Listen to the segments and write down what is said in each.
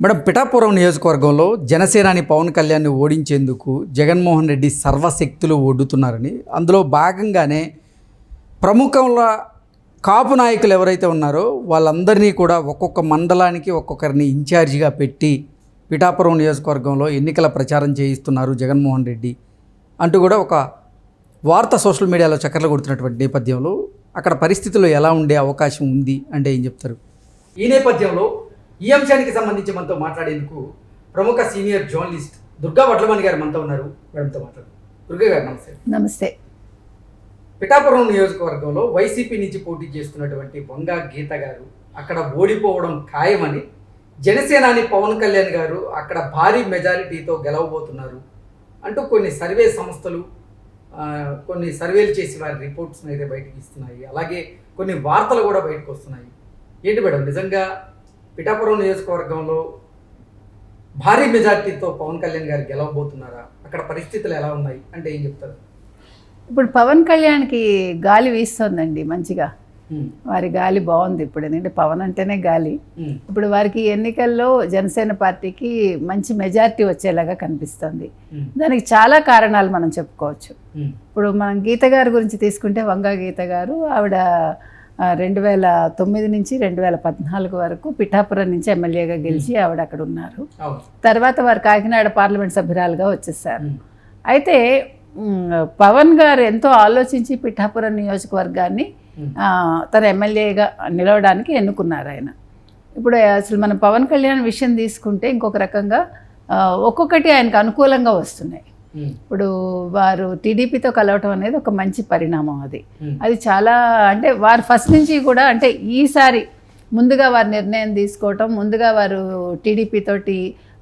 Madam, Pithapuram నియోజకవర్గంలో జనసేనాని పవన్ కళ్యాణ్ని ఓడించేందుకు జగన్మోహన్ రెడ్డి సర్వశక్తులు ఒడ్డుతున్నారని, అందులో భాగంగానే ప్రముఖంగా కాపు నాయకులు ఎవరైతే ఉన్నారో వాళ్ళందరినీ కూడా ఒక్కొక్క మండలానికి ఒక్కొక్కరిని ఇన్ఛార్జిగా పెట్టి పిఠాపురం నియోజకవర్గంలో ఎన్నికల ప్రచారం చేయిస్తున్నారు జగన్మోహన్ రెడ్డి అంటూ కూడా ఒక వార్త సోషల్ మీడియాలో చక్కర్లు కొడుతున్నటువంటి నేపథ్యంలో అక్కడ పరిస్థితులు ఎలా ఉండే అవకాశం ఉంది అంటే ఏం చెప్తారు? ఈ నేపథ్యంలో ఈ అంశానికి సంబంధించి మనతో మాట్లాడేందుకు ప్రముఖ సీనియర్ జర్నలిస్ట్ దుర్గా వడ్లమణి గారు మనతో ఉన్నారు. మేడంతో మాట్లాడు. దుర్గా గారు నమస్తే. నమస్తే. పిఠాపురం నియోజకవర్గంలో వైసీపీ నుంచి పోటీ చేస్తున్నటువంటి వంగా గీత గారు అక్కడ ఓడిపోవడం ఖాయమని, జనసేనాని పవన్ కళ్యాణ్ గారు అక్కడ భారీ మెజారిటీతో గెలవబోతున్నారు అంటూ కొన్ని సర్వే సంస్థలు కొన్ని సర్వేలు చేసి వారి రిపోర్ట్స్ని అయితే బయటకు ఇస్తున్నాయి. అలాగే కొన్ని వార్తలు కూడా బయటకు వస్తున్నాయి. ఏంటి మేడం, నిజంగా పిఠాపురం నియోజకవర్గంలో భారీ మెజార్టీతో పవన్ కళ్యాణ్ గారు గెలవబోతున్నారా? అక్కడ పరిస్థితులు ఎలా ఉన్నాయి అంటే ఏం చెప్తారు? ఇప్పుడు పవన్ కళ్యాణ్కి గాలి వీస్తోందండి మంచిగా. వారి గాలి బాగుంది ఇప్పుడు, ఎందుకంటే పవన్ అంటేనే గాలి. ఇప్పుడు వారికి ఎన్నికల్లో జనసేన పార్టీకి మంచి మెజారిటీ వచ్చేలాగా కనిపిస్తుంది. దానికి చాలా కారణాలు మనం చెప్పుకోవచ్చు. ఇప్పుడు మనం గీత గారి గురించి తీసుకుంటే, వంగా గీత గారు ఆవిడ 2009 నుంచి 2014 వరకు పిఠాపురం నుంచి ఎమ్మెల్యేగా గెలిచి ఆవిడ అక్కడ ఉన్నారు. తర్వాత వారు కాకినాడ పార్లమెంట్ సభ్యురాలుగా వచ్చేసారు. అయితే పవన్ గారు ఎంతో ఆలోచించి పిఠాపురం నియోజకవర్గాన్ని తన ఎమ్మెల్యేగా నిలవడానికి ఎన్నుకున్నారు ఆయన. ఇప్పుడు అసలు మనం పవన్ కళ్యాణ్ విషయం తీసుకుంటే ఇంకొక రకంగా ఒక్కొక్కటి ఆయనకు అనుకూలంగా వస్తున్నాయి. ఇప్పుడు వారు టీడీపీతో కలవటం అనేది ఒక మంచి పరిణామం. అది చాలా, అంటే వారు ఫస్ట్ నుంచి కూడా, అంటే ఈసారి ముందుగా వారు నిర్ణయం తీసుకోవటం, ముందుగా వారు టీడీపీ తోటి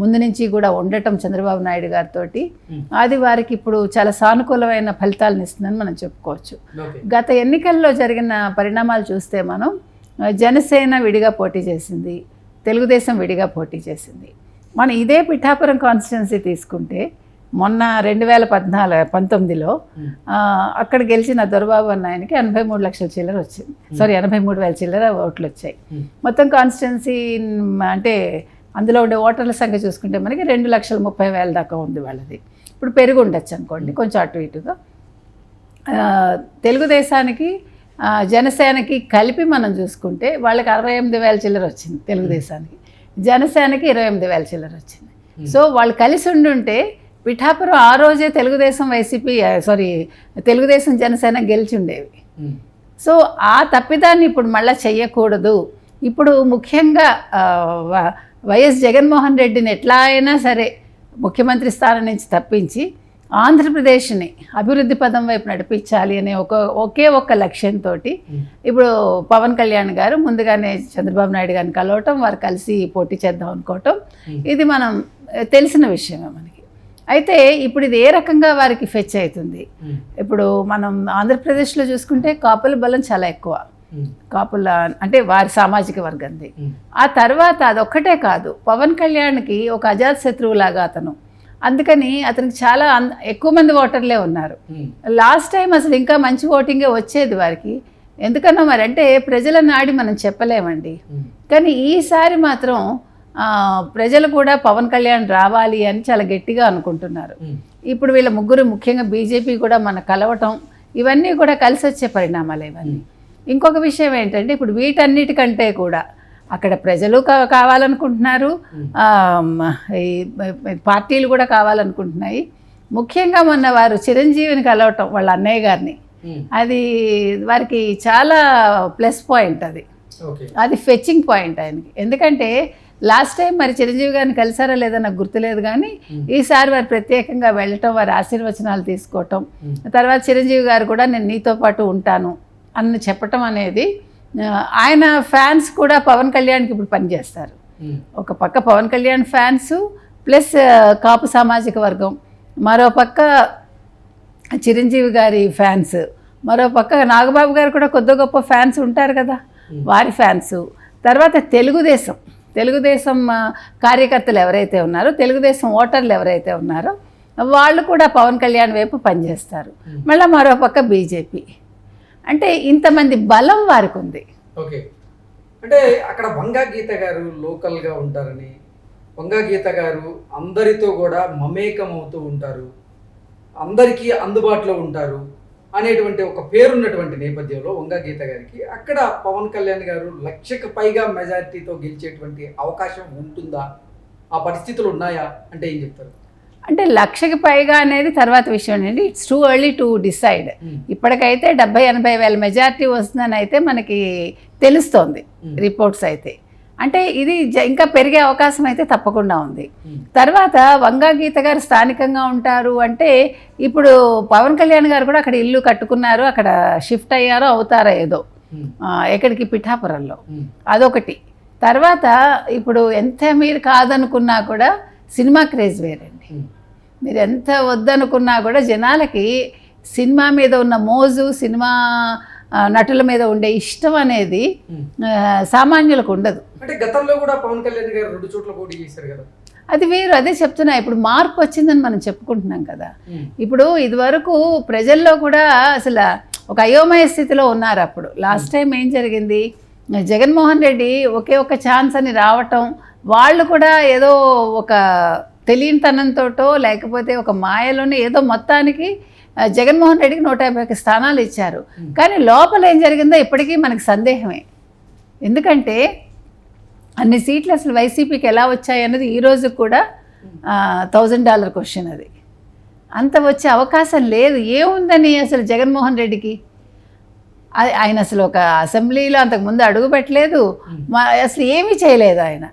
ముందు నుంచి కూడా ఉండటం చంద్రబాబు నాయుడు గారితో, అది వారికి ఇప్పుడు చాలా సానుకూలమైన ఫలితాలను ఇస్తుందని మనం చెప్పుకోవచ్చు. గత ఎన్నికల్లో జరిగిన పరిణామాలు చూస్తే మనం జనసేన విడిగా పోటీ చేసింది, తెలుగుదేశం విడిగా పోటీ చేసింది. మనం ఇదే పిఠాపురం కాన్స్టిట్యున్సీ తీసుకుంటే మొన్న 2019లో అక్కడ గెలిచిన దొరబాబు అన్న ఆయనకి 83 లక్షల చిల్లర వచ్చింది. 83,000 చిల్లర ఓట్లు వచ్చాయి. మొత్తం కాన్స్టిట్యున్సీ అంటే అందులో ఉండే ఓటర్ల సంఖ్య చూసుకుంటే మనకి 2,30,000 దాకా ఉంది వాళ్ళది. ఇప్పుడు పెరిగి ఉండొచ్చు అనుకోండి కొంచెం అటు ఇటుగా. తెలుగుదేశానికి జనసేనకి కలిపి మనం చూసుకుంటే వాళ్ళకి 68,000 చిల్లర వచ్చింది తెలుగుదేశానికి, జనసేనకి 28,000 చిల్లర వచ్చింది. సో వాళ్ళు కలిసి ఉండుంటే పిఠాపురం ఆ రోజే తెలుగుదేశం జనసేన గెలిచి ఉండేవి. సో ఆ తప్పిదాన్ని ఇప్పుడు మళ్ళీ చెయ్యకూడదు. ఇప్పుడు ముఖ్యంగా వైఎస్ జగన్మోహన్ రెడ్డిని ఎట్లా అయినా సరే ముఖ్యమంత్రి స్థానం నుంచి తప్పించి ఆంధ్రప్రదేశ్ని అభివృద్ధి పదం వైపు నడిపించాలి అనే ఒకే ఒక్క లక్ష్యంతో ఇప్పుడు పవన్ కళ్యాణ్ గారు ముందుగానే చంద్రబాబు నాయుడు గారిని కలవటం, వారు కలిసి పోటీ చేద్దాం అనుకోవటం, ఇది మనం తెలిసిన విషయమే మనకి. అయితే ఇప్పుడు ఇది ఏ రకంగా వారికి ఫెచ్ అవుతుంది? ఇప్పుడు మనం ఆంధ్రప్రదేశ్లో చూసుకుంటే కాపుల బలం చాలా ఎక్కువ. కాపుల అంటే వారి సామాజిక వర్గంది. ఆ తర్వాత అదొక్కటే కాదు, పవన్ కళ్యాణ్కి ఒక అజాత శత్రువులాగా అతను, అందుకని అతనికి చాలా ఎక్కువ మంది ఓటర్లే ఉన్నారు. లాస్ట్ టైం అసలు ఇంకా మంచి ఓటింగే వచ్చేది వారికి. ఎందుకన్నా మరి అంటే ప్రజల నాడి మనం చెప్పలేమండి. కానీ ఈసారి మాత్రం ప్రజలు కూడా పవన్ కళ్యాణ్ రావాలి అని చాలా గట్టిగా అనుకుంటున్నారు. ఇప్పుడు వీళ్ళ ముగ్గురు, ముఖ్యంగా బీజేపీ కూడా మన కలవటం, ఇవన్నీ కూడా కలిసి వచ్చే పరిణామాలు ఇవన్నీ. ఇంకొక విషయం ఏంటంటే, ఇప్పుడు వీటన్నిటికంటే కూడా అక్కడ ప్రజలు కావాలనుకుంటున్నారు, పార్టీలు కూడా కావాలనుకుంటున్నాయి. ముఖ్యంగా మొన్న వారు చిరంజీవిని కలవటం, వాళ్ళ అన్నయ్య గారిని, అది వారికి చాలా ప్లస్ పాయింట్. అది ఫెచ్చింగ్ పాయింట్ ఆయనకి. ఎందుకంటే లాస్ట్ టైం మరి చిరంజీవి గారిని కలిసారా లేదా నాకు గుర్తులేదు, కానీ ఈసారి వారు ప్రత్యేకంగా వెళ్ళటం, వారి ఆశీర్వచనాలు తీసుకోవటం, తర్వాత చిరంజీవి గారు కూడా నేను నీతో పాటు ఉంటాను అని చెప్పటం అనేది, ఆయన ఫ్యాన్స్ కూడా పవన్ కళ్యాణ్కి ఇప్పుడు పనిచేస్తారు. ఒక పక్క పవన్ కళ్యాణ్ ఫ్యాన్స్ ప్లస్ కాపు సామాజిక వర్గం, మరో పక్క చిరంజీవి గారి ఫ్యాన్స్, మరో పక్క నాగబాబు గారు కూడా కొద్ది గొప్ప ఫ్యాన్స్ ఉంటారు కదా, వారి ఫ్యాన్స్, తర్వాత తెలుగుదేశం కార్యకర్తలు ఎవరైతే ఉన్నారో, తెలుగుదేశం ఓటర్లు ఎవరైతే ఉన్నారో వాళ్ళు కూడా పవన్ కళ్యాణ్ వైపు పనిచేస్తారు. మళ్ళీ మరో పక్క బీజేపీ. అంటే ఇంతమంది బలం వారికి ఉంది. ఓకే, అంటే అక్కడ వంగా గీత గారు లోకల్గా ఉంటారని వంగా గీత గారు అందరితో కూడా మమేకం అవుతూ ఉంటారు, అందరికీ అందుబాటులో ఉంటారు అనేటువంటి ఒక పేరున్నటువంటి నేపథ్యంలో వంగా గీత గారికి అక్కడ పవన్ కళ్యాణ్ గారు 1,00,000కు పైగా మెజారిటీతో గెలిచేటువంటి అవకాశం ఉంటుందా, ఆ పరిస్థితులు ఉన్నాయా అంటే ఏం చెప్తారు? అంటే 1,00,000కి పైగా అనేది తర్వాత విషయం అండి. It's too early to decide. ఇప్పటికైతే 70-80 వేల మెజారిటీ వస్తుందని అయితే మనకి తెలుస్తోంది రిపోర్ట్స్ అయితే. అంటే ఇది ఇంకా పెరిగే అవకాశం అయితే తప్పకుండా ఉంది. తర్వాత వంగా గీత గారు స్థానికంగా ఉంటారు అంటే ఇప్పుడు పవన్ కళ్యాణ్ గారు కూడా అక్కడ ఇల్లు కట్టుకున్నారు, అక్కడ షిఫ్ట్ అయ్యారో అవుతారో ఏదో, ఎక్కడికి పిఠాపురంలో, అదొకటి. తర్వాత ఇప్పుడు ఎంత మీరు కాదనుకున్నా కూడా సినిమా క్రేజ్ వేరండి. మీరు ఎంత వద్దనుకున్నా కూడా జనాలకి సినిమా మీద ఉన్న మోజు, సినిమా నటుల మీద ఉండే ఇష్టం అనేది సామాన్యులకు ఉండదు. అంటే గతంలో కూడా పవన్ కళ్యాణ్ గారు 2 చోట్ల పోటీ చేశారు కదా, అది వేరు. అదే చెప్తున్నా, ఇప్పుడు మార్పు వచ్చిందని మనం చెప్పుకుంటున్నాం కదా. ఇప్పుడు ఇదివరకు ప్రజల్లో కూడా అసలు ఒక అయోమయ స్థితిలో ఉన్నారు. అప్పుడు లాస్ట్ టైం ఏం జరిగింది, జగన్మోహన్ రెడ్డి ఒకే ఒక ఛాన్స్ అని రావటం, వాళ్ళు కూడా ఏదో ఒక తెలియనితనంతోటో లేకపోతే ఒక మాయలోనే ఏదో మొత్తానికి జగన్మోహన్ రెడ్డికి 150 స్థానాలు ఇచ్చారు. కానీ లోపల ఏం జరిగిందో ఇప్పటికీ మనకు సందేహమే. ఎందుకంటే అన్ని సీట్లు అసలు వైసీపీకి ఎలా వచ్చాయి అన్నది ఈరోజు కూడా $1,000 క్వశ్చన్. అది అంత వచ్చే అవకాశం లేదు. ఏముందని అసలు జగన్మోహన్ రెడ్డికి? ఆయన అసలు ఒక అసెంబ్లీలో అంతకుముందు అడుగు పెట్టలేదు, అసలు ఏమీ చేయలేదు ఆయన.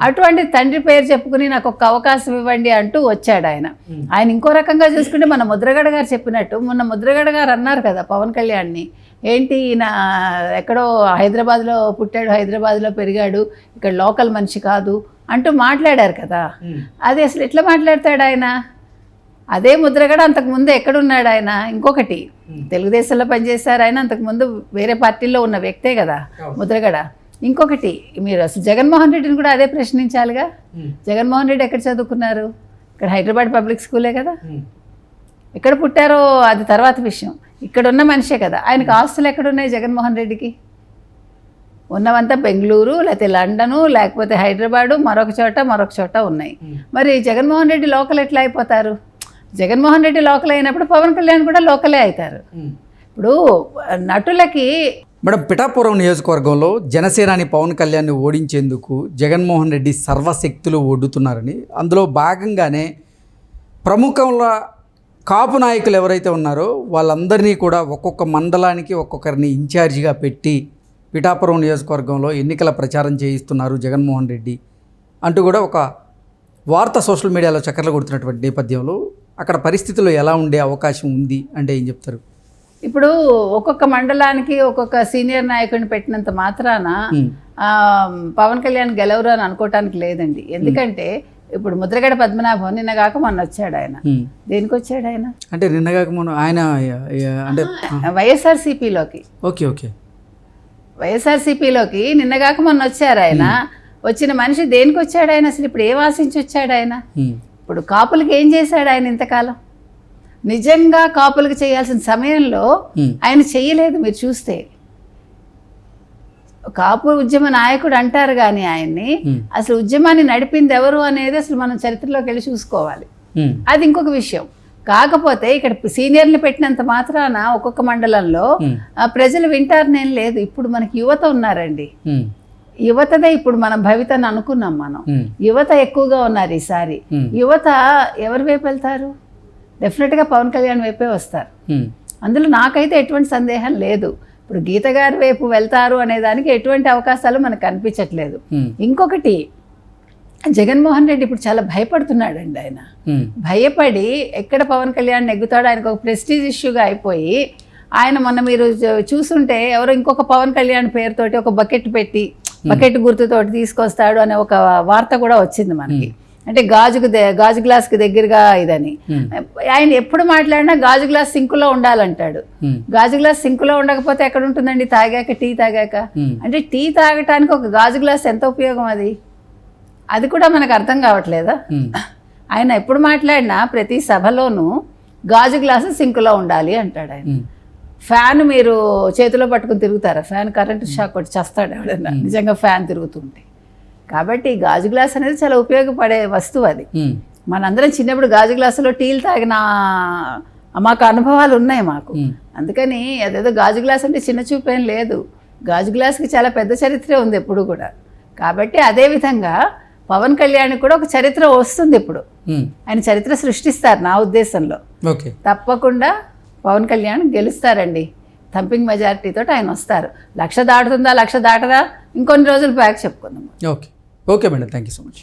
అటువంటి తండ్రి పేరు చెప్పుకుని నాకు ఒక అవకాశం ఇవ్వండి అంటూ వచ్చాడు ఆయన. ఆయన ఇంకో రకంగా చూసుకుంటే మన ముద్రగడ గారు చెప్పినట్టు, మొన్న ముద్రగడ గారు అన్నారు కదా పవన్ కళ్యాణ్ని, ఏంటి ఈయన ఎక్కడో హైదరాబాద్లో పుట్టాడు, హైదరాబాద్లో పెరిగాడు, ఇక్కడ లోకల్ మనిషి కాదు అంటూ మాట్లాడారు కదా. అది అసలు ఎట్లా మాట్లాడతాడు ఆయన? అదే ముద్రగడ అంతకుముందు ఎక్కడున్నాడు ఆయన? ఇంకొకటి, తెలుగుదేశంలో పనిచేశారు ఆయన, అంతకుముందు వేరే పార్టీల్లో ఉన్న వ్యక్తే కదా ముద్రగడ. ఇంకొకటి, మీరు అసలు జగన్మోహన్ రెడ్డిని కూడా అదే ప్రశ్నించాలిగా. జగన్మోహన్ రెడ్డి ఎక్కడ చదువుకున్నారు? ఇక్కడ హైదరాబాద్ పబ్లిక్ స్కూలే కదా. ఎక్కడ పుట్టారో అది తర్వాత విషయం, ఇక్కడ ఉన్న మనిషే కదా. ఆయనకు ఆస్తులు ఎక్కడున్నాయి జగన్మోహన్ రెడ్డికి? ఉన్నవంతా బెంగళూరు, లేకపోతే లండను, లేకపోతే హైదరాబాదు, మరొక చోట ఉన్నాయి. మరి జగన్మోహన్ రెడ్డి లోకల్ ఎట్లా అయిపోతారు? జగన్మోహన్ రెడ్డి లోకల్ అయినప్పుడు పవన్ కళ్యాణ్ కూడా లోకలే అవుతారు. ఇప్పుడు నటులకి మేడం, పిఠాపురం నియోజకవర్గంలో జనసేనాని పవన్ కళ్యాణ్ని ఓడించేందుకు జగన్మోహన్ రెడ్డి సర్వశక్తులు ఒడ్డుతున్నారని, అందులో భాగంగానే ప్రముఖంలో కాపు నాయకులు ఎవరైతే ఉన్నారో వాళ్ళందరినీ కూడా ఒక్కొక్క మండలానికి ఒక్కొక్కరిని ఇన్ఛార్జిగా పెట్టి పిఠాపురం నియోజకవర్గంలో ఎన్నికల ప్రచారం చేయిస్తున్నారు జగన్మోహన్ రెడ్డి అంటూ కూడా ఒక వార్త సోషల్ మీడియాలో చక్కర్లు కొడుతున్నటువంటి నేపథ్యంలో అక్కడ పరిస్థితులు ఎలా ఉండే అవకాశం ఉంది అంటే ఏం చెప్తారు? ఇప్పుడు ఒక్కొక్క మండలానికి ఒక్కొక్క సీనియర్ నాయకుడిని పెట్టినంత మాత్రాన పవన్ కళ్యాణ్ గెలవరు అని అనుకోవటానికి లేదండి. ఎందుకంటే ఇప్పుడు ముద్రగడ పద్మనాభం నిన్నగాక మొన్న వచ్చాడు. ఆయన దేనికి వచ్చాడు? ఆయన అంటే నిన్నగాక మొన్న ఆయన అంటే వైఎస్ఆర్సీపీలోకి. ఓకే ఓకే, వైఎస్ఆర్సీపీలోకి నిన్నగాక మొన్న వచ్చారు ఆయన. వచ్చిన మనిషి దేనికి వచ్చాడు ఆయన? అసలు ఇప్పుడు ఏం ఆశించి వచ్చాడు ఆయన? ఇప్పుడు కాపులకి ఏం చేశాడు ఆయన ఇంతకాలం? నిజంగా కాపులకు చేయాల్సిన సమయంలో ఆయన చెయ్యలేదు. మీరు చూస్తే కాపు ఉద్యమ నాయకుడు అంటారు కానీ ఆయన్ని అసలు ఉద్యమాన్ని నడిపింది ఎవరు అనేది అసలు మనం చరిత్రలోకి వెళ్ళి చూసుకోవాలి. అది ఇంకొక విషయం. కాకపోతే ఇక్కడ సీనియర్ని పెట్టినంత మాత్రాన ఒక్కొక్క మండలంలో ప్రజలు వింటారనేం లేదు. ఇప్పుడు మనకి యువత ఉన్నారండి, యువతదే ఇప్పుడు మనం భవితని అనుకున్నాం. మనం యువత ఎక్కువగా ఉన్నారు ఈసారి. యువత ఎవరి వైపు వెళ్తారు? డెఫినెట్గా పవన్ కళ్యాణ్ వైపే వస్తారు. అందులో నాకైతే ఎటువంటి సందేహం లేదు. ఇప్పుడు గీత గారి వైపు వెళ్తారు అనే దానికి ఎటువంటి అవకాశాలు మనకు కనిపించట్లేదు. ఇంకొకటి, జగన్మోహన్ రెడ్డి ఇప్పుడు చాలా భయపడుతున్నాడండి. ఆయన భయపడి ఎక్కడ పవన్ కళ్యాణ్ నెగ్గుతాడో ఆయనకు ఒక ప్రెస్టీజ్ ఇష్యూగా అయిపోయి, ఆయన మొన్న మీరు చూసుంటే ఎవరో ఇంకొక పవన్ కళ్యాణ్ పేరుతోటి ఒక బకెట్ గుర్తుతోటి తీసుకొస్తాడు అనే ఒక వార్త కూడా వచ్చింది మనకి. అంటే గాజు గ్లాస్కి దగ్గరగా ఇదని. ఆయన ఎప్పుడు మాట్లాడినా గాజు గ్లాస్ సింకులో ఉండాలంటాడు. గాజు గ్లాస్ సింకులో ఉండకపోతే ఎక్కడ ఉంటుందండి? టీ తాగాక. అంటే టీ తాగటానికి ఒక గాజు గ్లాస్ ఎంత ఉపయోగం? అది కూడా మనకు అర్థం కావట్లేదా? ఆయన ఎప్పుడు మాట్లాడినా ప్రతి సభలోనూ గాజు గ్లాసు సింకులో ఉండాలి అంటాడు ఆయన. ఫ్యాన్ మీరు చేతిలో పట్టుకుని తిరుగుతారా? ఫ్యాన్ కరెంటు షాక్ కొట్టి చేస్తాడు ఎవడన్నా నిజంగా ఫ్యాన్ తిరుగుతుంటే. కాబట్టి గాజు గ్లాస్ అనేది చాలా ఉపయోగపడే వస్తువు అది. మనందరం చిన్నప్పుడు గాజు గ్లాసులో టీలు తాగిన మాకు అనుభవాలు ఉన్నాయి మాకు. అందుకని అదేదో గాజు గ్లాస్ అంటే చిన్న చూపేం లేదు. గాజు గ్లాస్కి చాలా పెద్ద చరిత్ర ఉంది ఎప్పుడు కూడా. కాబట్టి అదేవిధంగా పవన్ కళ్యాణ్ కూడా ఒక చరిత్ర వస్తుంది ఇప్పుడు. ఆయన చరిత్ర సృష్టిస్తారు నా ఉద్దేశంలో. ఓకే, తప్పకుండా పవన్ కళ్యాణ్ గెలుస్తారండి. థంపింగ్ మెజారిటీతో ఆయన వస్తారు. 1,00,000 దాటుతుందా 1,00,000 దాటదా ఇంకొన్ని రోజులు బ్యాక్ చెప్పుకుందాం. Okay madam, thank you so much.